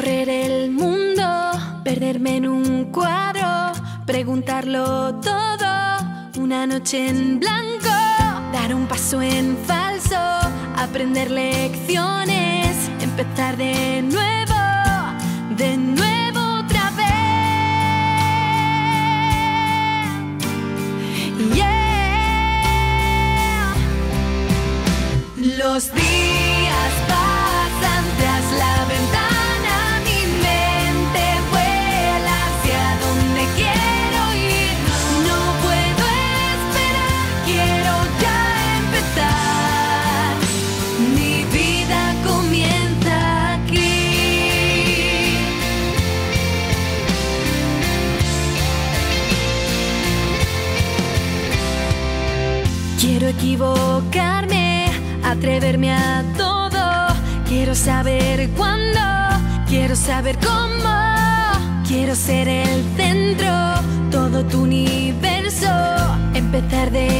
Recorrer el mundo, perderme en un cuadro, preguntarlo todo, una noche en blanco, dar un paso en falso, aprender lecciones, empezar de nuevo otra vez. Yeah. Los días pasan tras la ventana, mi mente vuela hacia donde quiero ir. No puedo esperar, quiero ya empezar. Mi vida comienza aquí. Quiero equivocarme, atreverme a todo. Quiero saber cuándo, quiero saber cómo. Quiero ser el centro, todo tu universo, empezar de